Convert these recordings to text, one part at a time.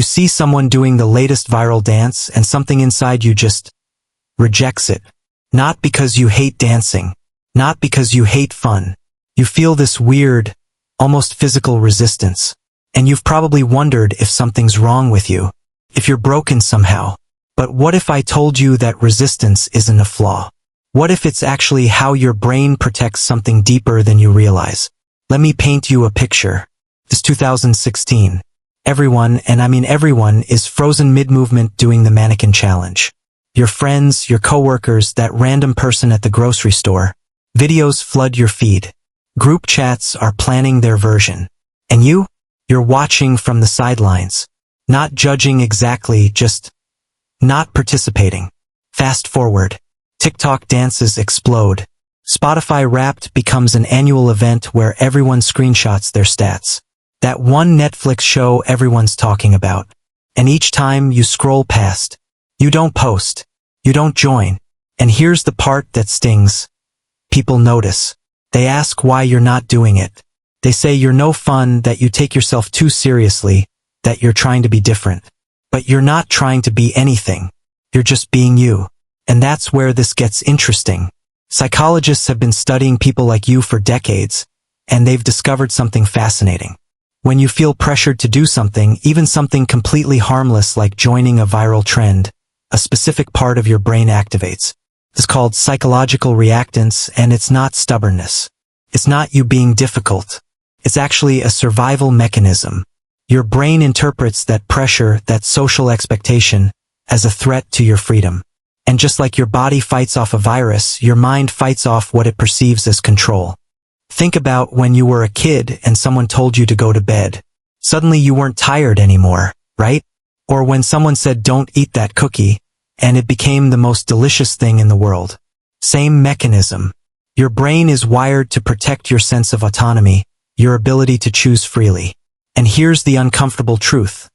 You see someone doing the latest viral dance and something inside you just rejects it. Not because you hate dancing. Not because you hate fun. You feel this weird, almost physical resistance. And you've probably wondered if something's wrong with you. If you're broken somehow. But what if I told you that resistance isn't a flaw? What if it's actually how your brain protects something deeper than you realize? Let me paint you a picture. It's 2016. Everyone, and I mean everyone, is frozen mid-movement doing the mannequin challenge. Your friends, your coworkers, that random person at the grocery store. Videos flood your feed. Group chats are planning their version. And you're watching from the sidelines. Not judging exactly, just not participating. Fast forward. TikTok dances explode. Spotify Wrapped becomes an annual event where everyone screenshots their stats. That one Netflix show everyone's talking about. And each time you scroll past, you don't post, you don't join. And here's the part that stings. People notice. They ask why you're not doing it. They say you're no fun, that you take yourself too seriously, that you're trying to be different. But you're not trying to be anything. You're just being you. And that's where this gets interesting. Psychologists have been studying people like you for decades, and they've discovered something fascinating. When you feel pressured to do something, even something completely harmless like joining a viral trend, a specific part of your brain activates. It's called psychological reactance, and it's not stubbornness. It's not you being difficult. It's actually a survival mechanism. Your brain interprets that pressure, that social expectation, as a threat to your freedom. And just like your body fights off a virus, your mind fights off what it perceives as control. Think about when you were a kid and someone told you to go to bed. Suddenly you weren't tired anymore, right? Or when someone said don't eat that cookie, and it became the most delicious thing in the world. Same mechanism. Your brain is wired to protect your sense of autonomy, your ability to choose freely. And here's the uncomfortable truth.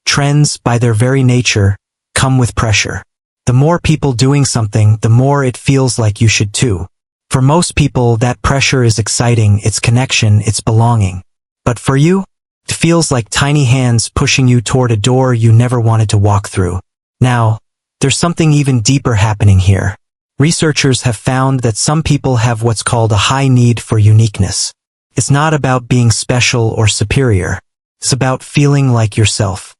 Trends, by their very nature, come with pressure. The more people doing something, the more it feels like you should too. For most people, that pressure is exciting, it's connection, it's belonging. But for you, it feels like tiny hands pushing you toward a door you never wanted to walk through. Now, there's something even deeper happening here. Researchers have found that some people have what's called a high need for uniqueness. It's not about being special or superior. It's about feeling like yourself.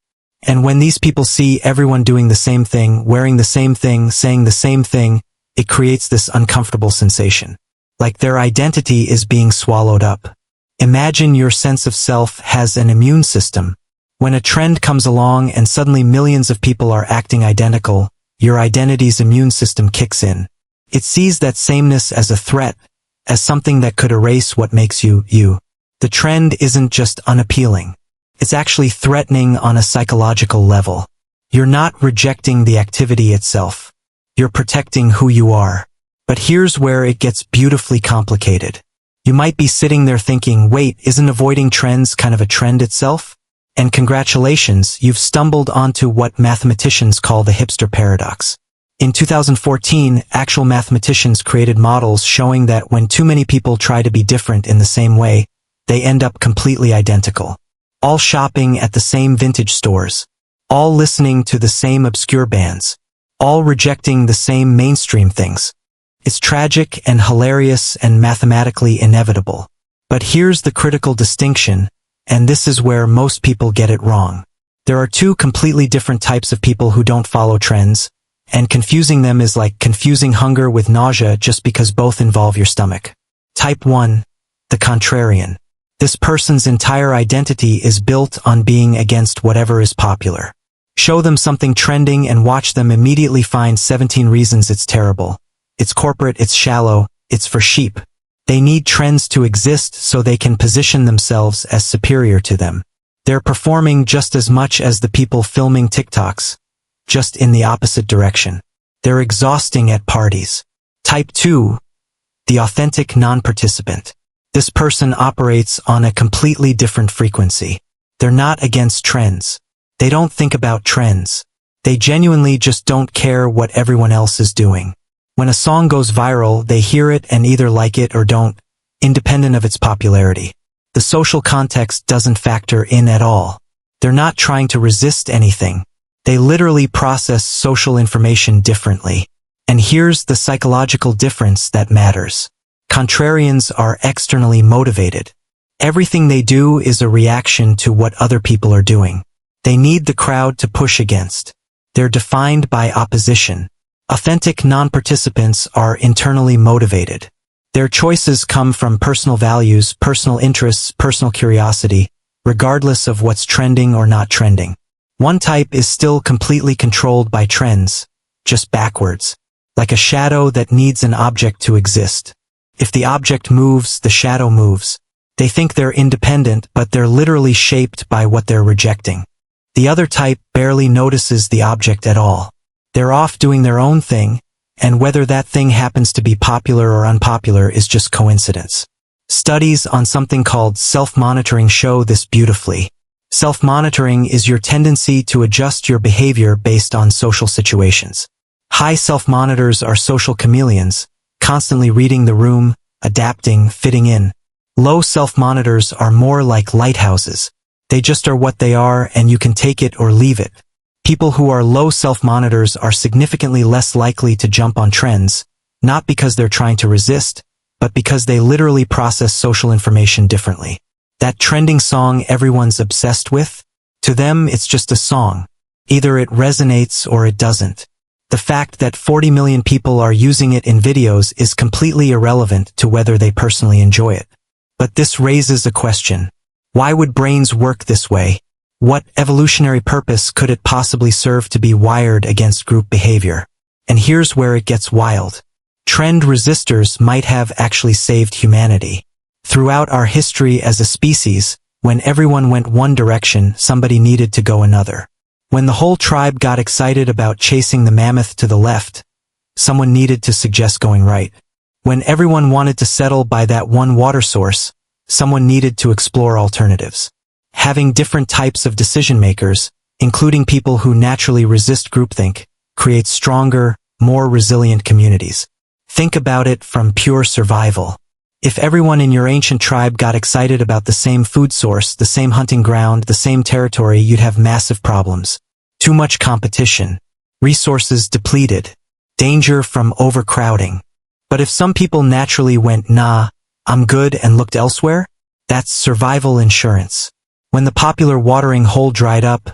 And when these people see everyone doing the same thing, wearing the same thing, saying the same thing, it creates this uncomfortable sensation. Like their identity is being swallowed up. Imagine your sense of self has an immune system. When a trend comes along and suddenly millions of people are acting identical, your identity's immune system kicks in. It sees that sameness as a threat, as something that could erase what makes you, you. The trend isn't just unappealing. It's actually threatening on a psychological level. You're not rejecting the activity itself. You're protecting who you are. But here's where it gets beautifully complicated. You might be sitting there thinking, wait, isn't avoiding trends kind of a trend itself? And congratulations, you've stumbled onto what mathematicians call the hipster paradox. In 2014, actual mathematicians created models showing that when too many people try to be different in the same way, they end up completely identical. All shopping at the same vintage stores. All listening to the same obscure bands. All rejecting the same mainstream things. It's tragic and hilarious and mathematically inevitable. But here's the critical distinction, and this is where most people get it wrong. There are two completely different types of people who don't follow trends, and confusing them is like confusing hunger with nausea just because both involve your stomach. Type 1. The contrarian. This person's entire identity is built on being against whatever is popular. Show them something trending and watch them immediately find 17 reasons it's terrible. It's corporate, it's shallow, it's for sheep. They need trends to exist so they can position themselves as superior to them. They're performing just as much as the people filming TikToks, just in the opposite direction. They're exhausting at parties. Type 2. The authentic non-participant. This person operates on a completely different frequency. They're not against trends. They don't think about trends. They genuinely just don't care what everyone else is doing. When a song goes viral, they hear it and either like it or don't, independent of its popularity. The social context doesn't factor in at all. They're not trying to resist anything. They literally process social information differently. And here's the psychological difference that matters. Contrarians are externally motivated. Everything they do is a reaction to what other people are doing. They need the crowd to push against. They're defined by opposition. Authentic non-participants are internally motivated. Their choices come from personal values, personal interests, personal curiosity, regardless of what's trending or not trending. One type is still completely controlled by trends, just backwards, like a shadow that needs an object to exist. If the object moves, the shadow moves. They think they're independent, but they're literally shaped by what they're rejecting. The other type barely notices the object at all. They're off doing their own thing, and whether that thing happens to be popular or unpopular is just coincidence. Studies on something called self-monitoring show this beautifully. Self-monitoring is your tendency to adjust your behavior based on social situations. High self-monitors are social chameleons, constantly reading the room, adapting, fitting in. Low self-monitors are more like lighthouses. They just are what they are, and you can take it or leave it. People who are low self-monitors are significantly less likely to jump on trends, not because they're trying to resist, but because they literally process social information differently. That trending song everyone's obsessed with? To them, it's just a song. Either it resonates or it doesn't. The fact that 40 million people are using it in videos is completely irrelevant to whether they personally enjoy it. But this raises a question. Why would brains work this way? What evolutionary purpose could it possibly serve to be wired against group behavior? And here's where it gets wild. Trend resistors might have actually saved humanity. Throughout our history as a species, when everyone went one direction, somebody needed to go another. When the whole tribe got excited about chasing the mammoth to the left, someone needed to suggest going right. When everyone wanted to settle by that one water source, someone needed to explore alternatives. Having different types of decision makers, including people who naturally resist groupthink, creates stronger, more resilient communities. Think about it from pure survival. If everyone in your ancient tribe got excited about the same food source, the same hunting ground, the same territory, you'd have massive problems. Too much competition, resources depleted, danger from overcrowding. But if some people naturally went, nah, I'm good, and looked elsewhere, that's survival insurance. When the popular watering hole dried up,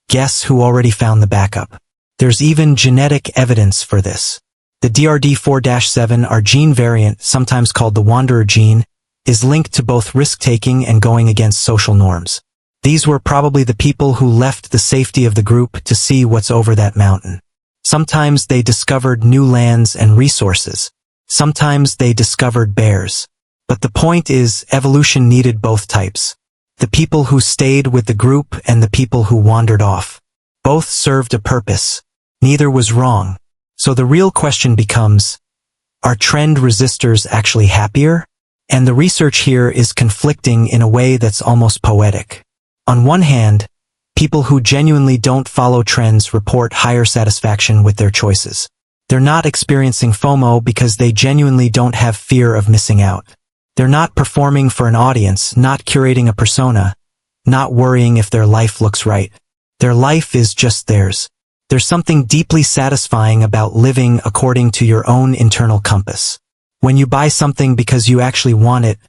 guess who already found the backup? There's even genetic evidence for this. The DRD4-7R gene variant, sometimes called the wanderer gene, is linked to both risk-taking and going against social norms. These were probably the people who left the safety of the group to see what's over that mountain. Sometimes they discovered new lands and resources. Sometimes they discovered bears. But the point is, evolution needed both types. The people who stayed with the group and the people who wandered off. Both served a purpose. Neither was wrong. So the real question becomes, are trend resistors actually happier? And the research here is conflicting in a way that's almost poetic. On one hand, people who genuinely don't follow trends report higher satisfaction with their choices. They're not experiencing FOMO because they genuinely don't have fear of missing out. They're not performing for an audience, not curating a persona, not worrying if their life looks right. Their life is just theirs. There's something deeply satisfying about living according to your own internal compass. When you buy something because you actually want it,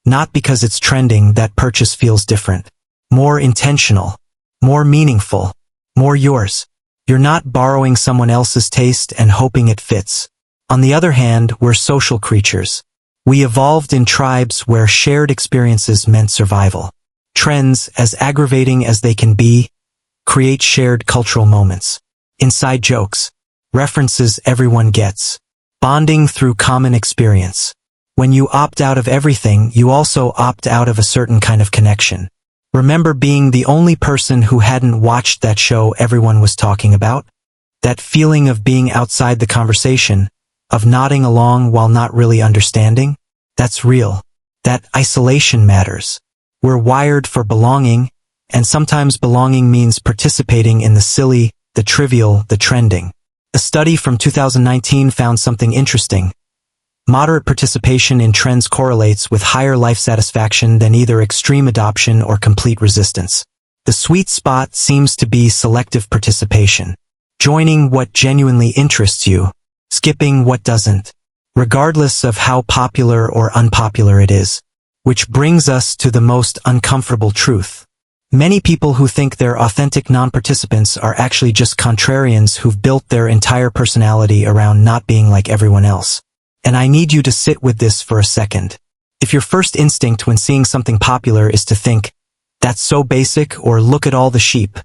not because it's trending, that purchase feels different. More intentional, more meaningful, more yours. You're not borrowing someone else's taste and hoping it fits. On the other hand, we're social creatures. We evolved in tribes where shared experiences meant survival. Trends, as aggravating as they can be, create shared cultural moments. Inside jokes, references everyone gets. Bonding through common experience. When you opt out of everything, you also opt out of a certain kind of connection. Remember being the only person who hadn't watched that show everyone was talking about? That feeling of being outside the conversation, of nodding along while not really understanding? That's real. That isolation matters. We're wired for belonging, and sometimes belonging means participating in the silly, the trivial, the trending. A study from 2019 found something interesting. Moderate participation in trends correlates with higher life satisfaction than either extreme adoption or complete resistance. The sweet spot seems to be selective participation. Joining what genuinely interests you, skipping what doesn't, regardless of how popular or unpopular it is. Which brings us to the most uncomfortable truth. Many people who think they're authentic non-participants are actually just contrarians who've built their entire personality around not being like everyone else. And I need you to sit with this for a second. If your first instinct when seeing something popular is to think, "That's so basic," or "Look at all the sheep,"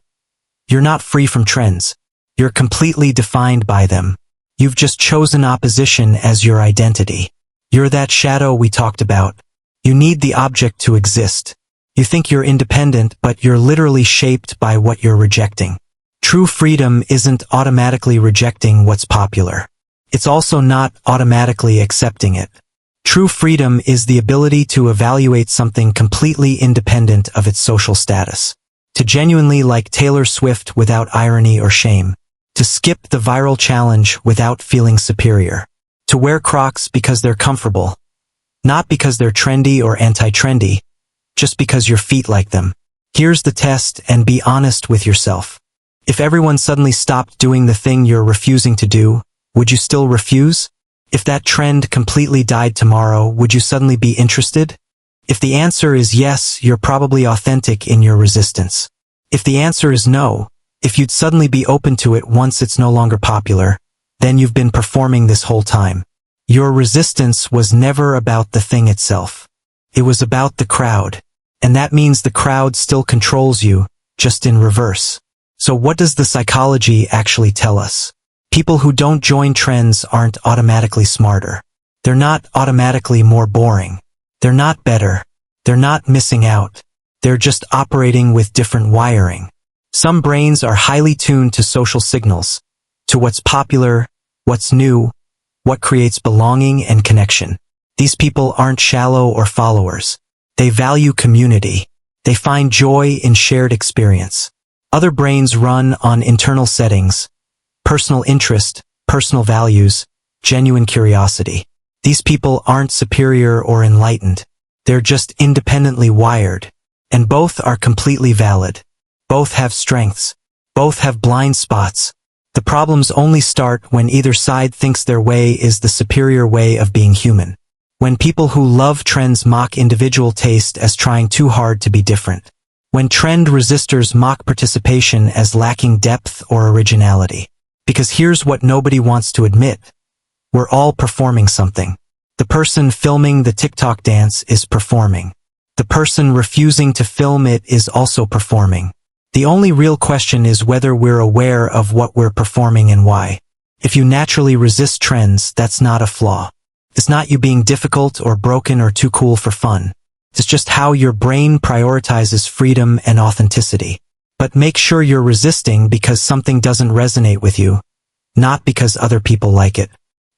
you're not free from trends. You're completely defined by them. You've just chosen opposition as your identity. You're that shadow we talked about. You need the object to exist. You think you're independent, but you're literally shaped by what you're rejecting. True freedom isn't automatically rejecting what's popular. It's also not automatically accepting it. True freedom is the ability to evaluate something completely independent of its social status. To genuinely like Taylor Swift without irony or shame. To skip the viral challenge without feeling superior. To wear Crocs because they're comfortable. Not because they're trendy or anti-trendy, just because your feet like them. Here's the test, and be honest with yourself. If everyone suddenly stopped doing the thing you're refusing to do, would you still refuse? If that trend completely died tomorrow, would you suddenly be interested? If the answer is yes, you're probably authentic in your resistance. If the answer is no, if you'd suddenly be open to it once it's no longer popular, then you've been performing this whole time. Your resistance was never about the thing itself. It was about the crowd. And that means the crowd still controls you, just in reverse. So what does the psychology actually tell us? People who don't join trends aren't automatically smarter. They're not automatically more boring. They're not better. They're not missing out. They're just operating with different wiring. Some brains are highly tuned to social signals, to what's popular, what's new, what creates belonging and connection. These people aren't shallow or followers. They value community. They find joy in shared experience. Other brains run on internal settings, personal interest, personal values, genuine curiosity. These people aren't superior or enlightened. They're just independently wired. And both are completely valid. Both have strengths. Both have blind spots. The problems only start when either side thinks their way is the superior way of being human. When people who love trends mock individual taste as trying too hard to be different. When trend resistors mock participation as lacking depth or originality. Because here's what nobody wants to admit. We're all performing something. The person filming the TikTok dance is performing. The person refusing to film it is also performing. The only real question is whether we're aware of what we're performing and why. If you naturally resist trends, that's not a flaw. It's not you being difficult or broken or too cool for fun. It's just how your brain prioritizes freedom and authenticity. But make sure you're resisting because something doesn't resonate with you, not because other people like it.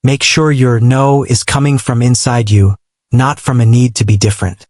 Make sure your no is coming from inside you, not from a need to be different.